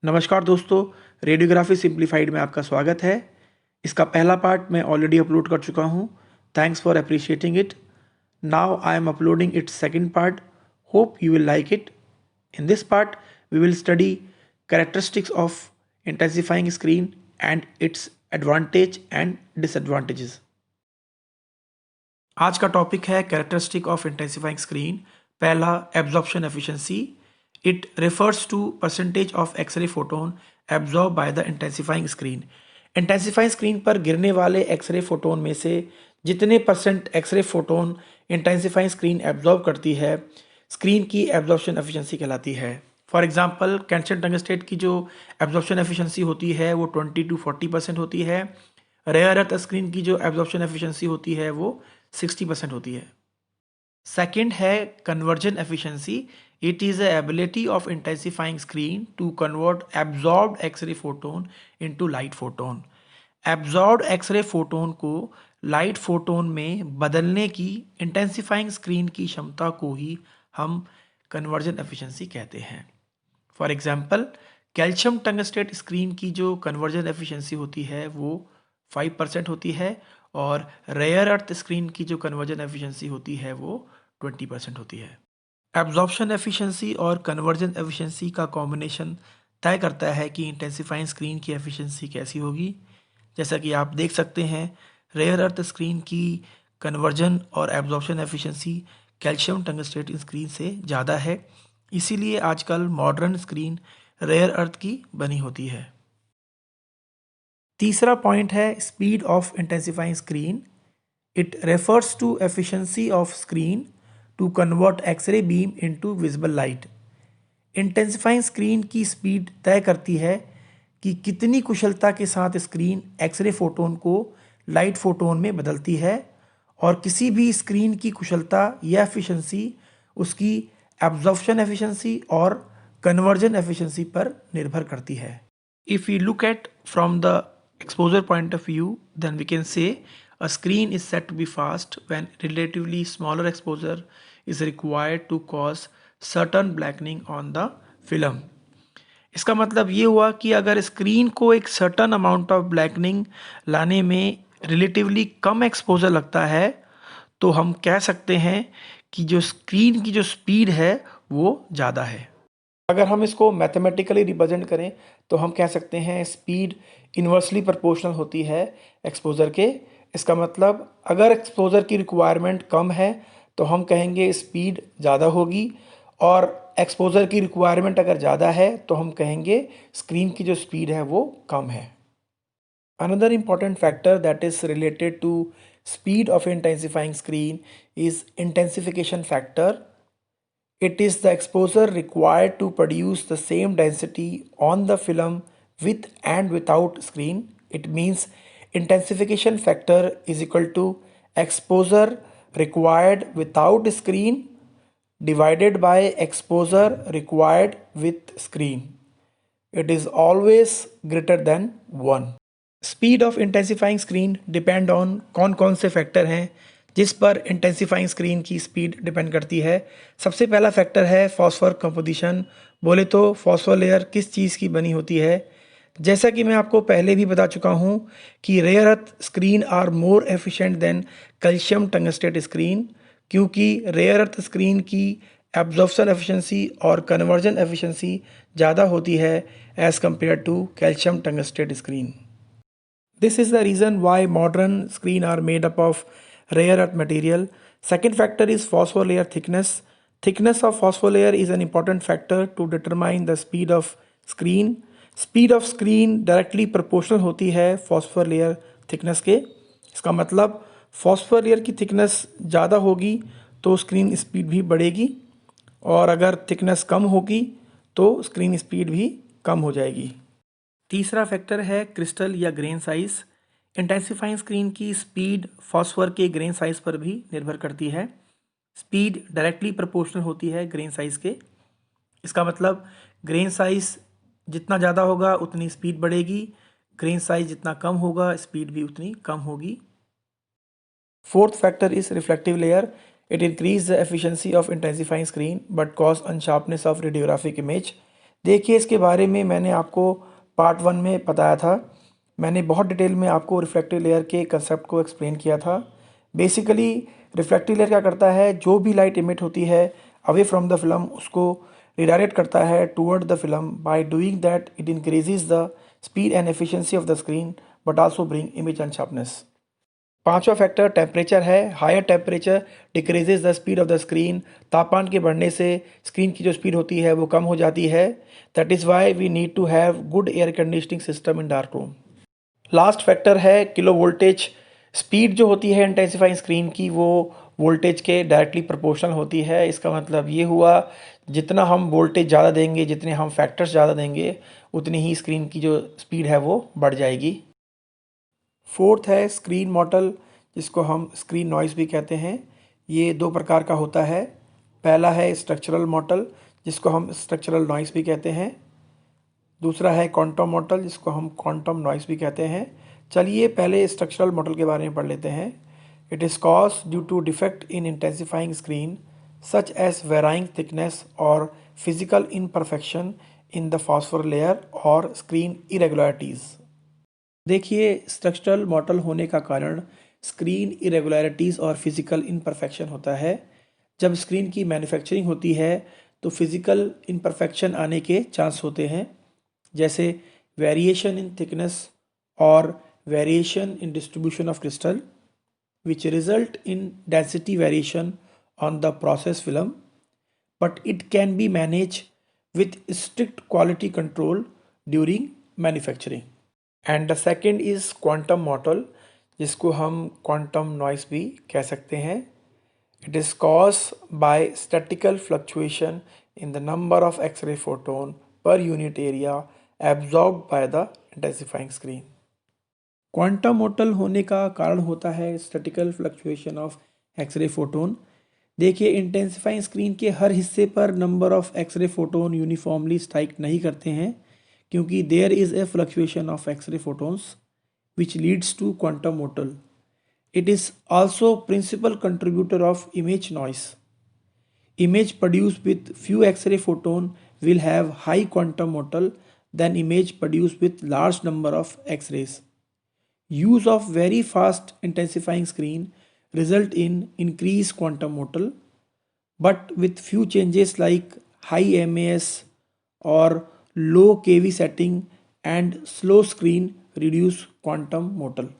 नमस्कार दोस्तों, radiography simplified में आपका स्वागत है। इसका पहला पार्ट मैं ऑलरेडी अपलोड कर चुका हूँ। Thanks for appreciating it. Now I am uploading its second part. Hope you will like it. In this part we will study characteristics of intensifying screen and its advantage and disadvantages. आज का topic है characteristic of intensifying screen. पहला, absorption efficiency. It refers to percentage of X-ray photon absorb by the intensifying screen. Intensifying screen पर गिरने वाले X-ray photon में से जितने percent x ray photon intensifying screen absorb करती है, स्क्रीन की एब्जॉर्प्शन एफिशिएंसी कहलाती है। फॉर एग्जांपल, कैल्शियम टंगस्टेट की जो एब्जॉर्प्शन एफिशिएंसी होती है वो 20 to 40% होती है। रेयर अर्थ स्क्रीन की जो एब्जॉर्प्शन एफिशिएंसी होती है वो 60% होती है। सेकेंड है conversion efficiency. It is the ability of intensifying screen to convert absorbed X-ray photon into light photon. Absorbed X-ray photon को लाइट फोटोन में बदलने की इंटेंसिफाइंग स्क्रीन की क्षमता को ही हम कन्वर्जन एफिशिएंसी कहते हैं। For example, calcium tungstate screen की जो कन्वर्जन एफिशिएंसी होती है वो 5% होती है और रेयर अर्थ स्क्रीन की जो कन्वर्जन एफिशिएंसी होती है वो 20% होती है। एब्जॉर्प्शन एफिशिएंसी और कन्वर्जन एफिशिएंसी का कॉम्बिनेशन तय करता है कि इंटेंसिफाइंग स्क्रीन की एफिशिएंसी कैसी होगी। जैसा कि आप देख सकते हैं, रेयर अर्थ स्क्रीन की कन्वर्जन और absorption efficiency calcium tungstate screen से ज़्यादा है। इसीलिए आजकल मॉडर्न स्क्रीन रेयर अर्थ की बनी होती है। तीसरा पॉइंट है speed of intensifying screen. It refers to efficiency of screen to convert X-ray beam into visible light. Intensifying screen की स्पीड तय करती है कि कितनी कुशलता के साथ स्क्रीन एक्सरे फोटोन को लाइट फोटोन में बदलती है, और किसी भी स्क्रीन की कुशलता या एफिशिएंसी उसकी एब्जॉर्प्शन एफिशिएंसी और कन्वर्जन एफिशिएंसी पर निर्भर करती है। If we look at from the exposure point of view, then we can say a screen is said to be fast when relatively smaller exposure is required to cause certain blackening on the film. इसका मतलब ये हुआ कि अगर screen को एक certain amount of blackening लाने में रिलेटिवली कम एक्सपोजर लगता है तो हम कह सकते हैं कि जो स्क्रीन की जो स्पीड है वो ज़्यादा है। अगर हम इसको मैथमेटिकली रिप्रेजेंट करें तो हम कह सकते हैं स्पीड इन्वर्सली प्रोपोर्शनल होती है एक्सपोजर के। इसका मतलब अगर एक्सपोजर की रिक्वायरमेंट कम है तो हम कहेंगे स्पीड ज़्यादा होगी, और एक्सपोजर की रिक्वायरमेंट अगर ज़्यादा है तो हम कहेंगे स्क्रीन की जो स्पीड है वो कम है। Another important factor that is related to speed of intensifying screen is intensification factor. It is the exposure required to produce the same density on the film with and without screen. It means intensification factor is equal to exposure required without screen divided by exposure required with screen. It is always greater than 1. Speed of intensifying screen depend on कौन कौन से factor हैं जिस पर intensifying screen की speed depend करती है। सबसे पहला फैक्टर है फॉस्फोर कंपोजिशन। बोले तो फॉस्फोर लेयर किस चीज़ की बनी होती है। जैसा कि मैं आपको पहले भी बता चुका हूँ कि rare earth screen are more efficient than calcium tungstate screen, क्योंकि रेयर अर्थ स्क्रीन की एब्जॉर्प्शन एफिशिएंसी और कन्वर्जन एफिशिएंसी ज़्यादा होती है as compare to calcium tungstate screen. This is the reason why modern screen are made up of rare earth material. Second factor is phosphor layer thickness. Thickness of phosphor layer is an important factor to determine the speed of screen. Speed of screen directly proportional होती है phosphor layer thickness के। इसका मतलब phosphor layer की thickness ज़्यादा होगी तो screen speed भी बढ़ेगी, और अगर thickness कम होगी तो screen speed भी कम हो जाएगी। तीसरा फैक्टर है क्रिस्टल या ग्रेन साइज। इंटेंसिफाइंग स्क्रीन की स्पीड फॉस्फर के ग्रेन साइज पर भी निर्भर करती है। स्पीड डायरेक्टली प्रोपोर्शनल होती है ग्रेन साइज के। इसका मतलब ग्रेन साइज जितना ज़्यादा होगा उतनी स्पीड बढ़ेगी, ग्रेन साइज जितना कम होगा स्पीड भी उतनी कम होगी। Fourth factor is reflective layer. It increases the efficiency of intensifying screen but cause unsharpness of radiographic image. देखिए, इसके बारे में मैंने आपको पार्ट 1 में बताया था। मैंने बहुत डिटेल में आपको रिफ्लेक्टिव लेयर के कंसेप्ट को एक्सप्लेन किया था। बेसिकली रिफ्लेक्टिव लेयर क्या करता है, जो भी लाइट इमिट होती है अवे फ्रॉम द फिल्म उसको रिडायरेक्ट करता है toward the film. By doing that it increases the speed and efficiency of the screen but also bring image and sharpness. पांचवा फैक्टर टेम्परेचर है। Higher temperature decreases the speed of the screen. तापमान के बढ़ने से screen की जो speed होती है वो कम हो जाती है। That is why we need to have good air conditioning system in dark room. Last factor है किलो वोल्टेज। स्पीड जो होती है इंटेंसिफाइंग स्क्रीन की वो वोल्टेज के डायरेक्टली प्रोपोर्शनल होती है। इसका मतलब ये हुआ, जितना हम वोल्टेज ज़्यादा देंगे, जितने हम फैक्टर्स ज़्यादा देंगे, उतनी ही स्क्रीन की जो स्पीड है वो बढ़ जाएगी। फोर्थ है स्क्रीन मॉडल, जिसको हम स्क्रीन नॉइज़ भी कहते हैं। ये दो प्रकार का होता है। पहला है स्ट्रक्चरल मॉडल, जिसको हम स्ट्रक्चरल नॉइज़ भी कहते हैं। दूसरा है क्वांटम मॉडल, जिसको हम क्वांटम नॉइज़ भी कहते हैं। चलिए पहले स्ट्रक्चरल मॉडल के बारे में पढ़ लेते हैं। It is cause due to defect in intensifying screen such as varying thickness और physical imperfection in the phosphor layer और स्क्रीन इरेगुलरिटीज़। देखिए, स्ट्रक्चरल मॉडल होने का कारण स्क्रीन इरेगुलरिटीज़ और फिज़िकल इनपरफेक्शन होता है। जब स्क्रीन की मैन्युफैक्चरिंग होती है तो फिज़िकल इनपरफेक्शन आने के चांस होते हैं, जैसे वेरिएशन इन थिकनेस और variation in distribution of crystal which result in density variation on the process film, but it can be managed with strict quality control during manufacturing. And the second is quantum model, जिसको हम quantum noise भी कह सकते हैं. It is caused by statical fluctuation in the number of X-ray photon per unit area absorbed by the intensifying screen. Quantum mottle होने का कारण होता है statistical fluctuation of X-ray photon. देखिए, इंटेंसिफाइंग स्क्रीन के हर हिस्से पर number of X-ray photon uniformly strike नहीं करते हैं, क्योंकि there is a fluctuation of X-ray photons which leads to quantum mottle. It is also principal contributor of image noise. Image produced with few X-ray photon will have high quantum motal than image produced with large number of X-rays. Use of very fast intensifying screen result in increased quantum motal, but with few changes like high MAS or low KV setting and slow screen reduce quantum motal.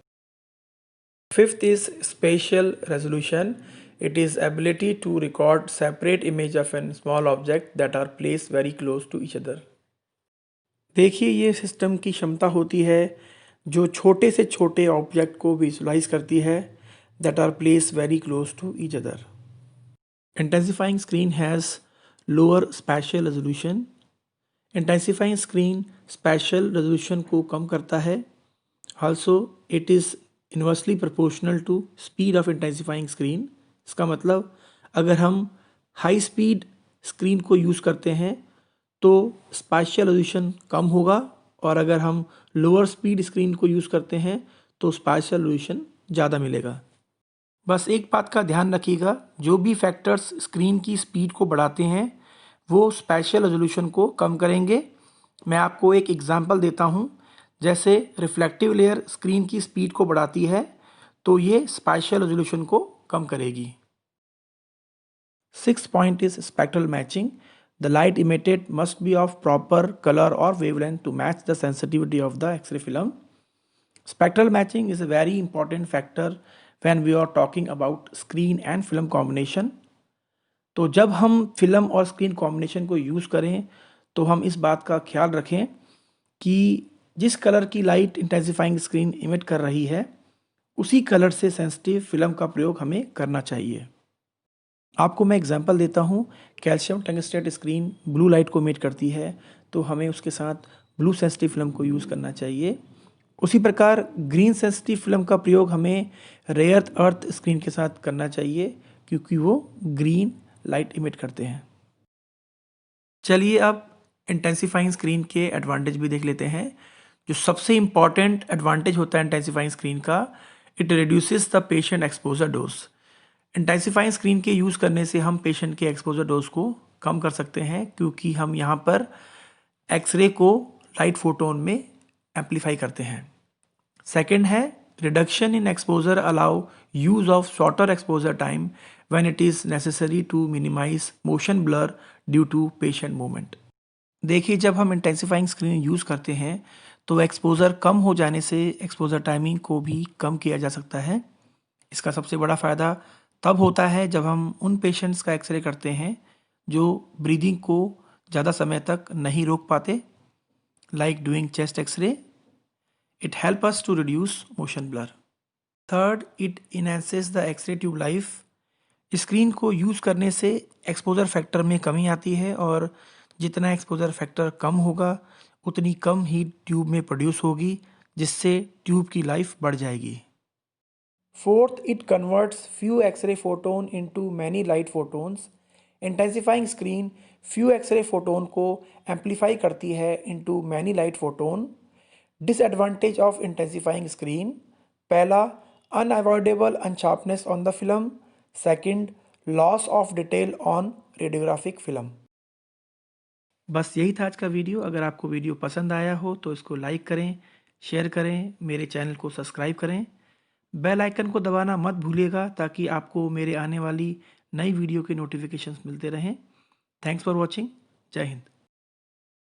Fifth is spatial resolution. It is ability to record separate image of a small object that are placed very close to each other. देखिए, ये system की क्षमता होती है जो छोटे से छोटे ऑब्जेक्ट को विजुलाइज करती है that are placed very close to each other. Intensifying screen has lower spatial resolution. Intensifying screen spatial resolution को कम करता है. Also, it is inversely proportional to speed of intensifying screen. इसका मतलब अगर हम हाई स्पीड स्क्रीन को use करते हैं तो स्पाशियल रेजोल्यूशन कम होगा, और अगर हम लोअर स्पीड स्क्रीन को यूज़ करते हैं तो स्पाशियल रेजोल्यूशन ज़्यादा मिलेगा। बस एक बात का ध्यान रखिएगा, जो भी फैक्टर्स स्क्रीन की स्पीड को बढ़ाते हैं वो स्पेशियल रेजोल्यूशन को कम करेंगे। मैं आपको एक एग्जांपल देता हूँ। जैसे रिफ्लेक्टिव लेयर स्क्रीन की स्पीड को बढ़ाती है तो ये स्पेशियल रेजोल्यूशन को कम करेगी। 6th point is spectral matching. The light emitted must be of proper color or wavelength to match the sensitivity of the X-ray film. Spectral matching is a very important factor when we are talking about screen and film combination. तो जब हम film और screen combination को use करें तो हम इस बात का ख्याल रखें कि जिस कलर की लाइट इंटेंसिफाइंग स्क्रीन इमिट कर रही है उसी कलर से सेंसिटिव फिल्म का प्रयोग हमें करना चाहिए। आपको मैं एग्जांपल देता हूँ। Calcium tungstate screen blue light को इमिट करती है तो हमें उसके साथ ब्लू सेंसिटिव फिल्म को यूज़ करना चाहिए। उसी प्रकार ग्रीन सेंसिटिव फिल्म का प्रयोग हमें रेयर अर्थ स्क्रीन के साथ करना चाहिए, क्योंकि वो ग्रीन लाइट इमिट करते हैं। चलिए अब इंटेंसिफाइंग स्क्रीन के एडवांटेज भी देख लेते हैं। जो सबसे इम्पॉर्टेंट एडवांटेज होता है इंटेंसिफाइंग स्क्रीन का, it reduces the patient exposure dose. Intensifying screen के यूज़ करने से हम पेशेंट के एक्सपोजर डोज को कम कर सकते हैं, क्योंकि हम यहाँ पर एक्सरे को लाइट फोटोन में एम्पलीफाई करते हैं। सेकेंड है reduction in exposure allow use of shorter exposure time when it is necessary to minimize motion blur due to patient movement. देखिए, जब हम इंटेंसिफाइंग स्क्रीन यूज़ करते हैं तो एक्सपोजर कम हो जाने से एक्सपोजर टाइमिंग को भी कम किया जा सकता है। इसका सबसे बड़ा फ़ायदा तब होता है जब हम उन पेशेंट्स का एक्सरे करते हैं जो ब्रीदिंग को ज़्यादा समय तक नहीं रोक पाते, like doing chest X-ray. It help us to reduce motion blur. Third, it enhances the X-ray tube life. Screen को यूज़ करने से एक्सपोजर फैक्टर में कमी आती है और जितना एक्सपोजर फैक्टर कम होगा उतनी कम हीट ट्यूब में प्रोड्यूस होगी, जिससे ट्यूब की लाइफ बढ़ जाएगी। Fourth, it converts few X-ray photon into many light photons. Intensifying screen few X-ray photon को एम्पलीफाई करती है into many light photon. Disadvantage of intensifying screen: पहला, unavoidable unsharpness on the film. Second, loss of detail on radiographic film. बस यही था आज का video. अगर आपको वीडियो पसंद आया हो तो इसको लाइक करें, शेयर करें, मेरे चैनल को सब्सक्राइब करें। बेल आइकन को दबाना मत भूलिएगा ताकि आपको मेरे आने वाली नई वीडियो के नोटिफिकेशंस मिलते रहें। Thanks for watching. जय हिंद।